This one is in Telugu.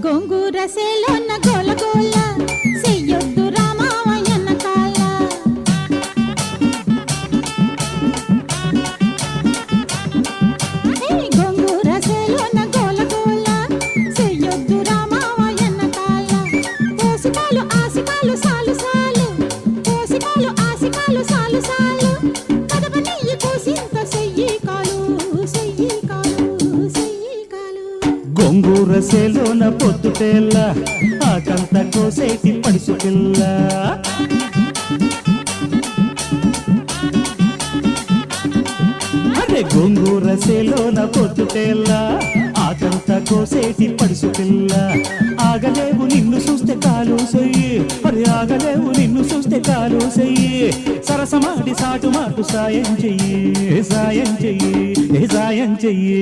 గోంగూర సేలోన గోల గోల చెయ్యొద్దు రామావయ్యన్న కాల గోంగూర సేలోన గోల గోల చెయ్యొద్దు రామావయ్యన్న కాల పోసికాలు ఆసికాలు సాలు సాలు పోసికాలు ఆసికాలు సాలు సాలు కదపనీయి కూసింత చెయ్యి కాలు చెయ్యి కాలు చెయ్యి కాలు గోంగూర సేలోన పొద్దుటేళ్ళ ఆకంత కోసేటి పడుసు పిల్ల అరే గోంగూర సేలోన పొద్దుటేళ్ళ ఆకంత కోసేటి పడుసు పిల్ల ఆగలేవు నిన్ను చూస్తే కాలు సొయ్యి మరి ఆగలేవు నిన్ను చూస్తే కాలు సొయ్యి సరసమాడి సాటు మాటు సాయం చెయ్యి సాయం చెయ్యి సాయం చెయ్యి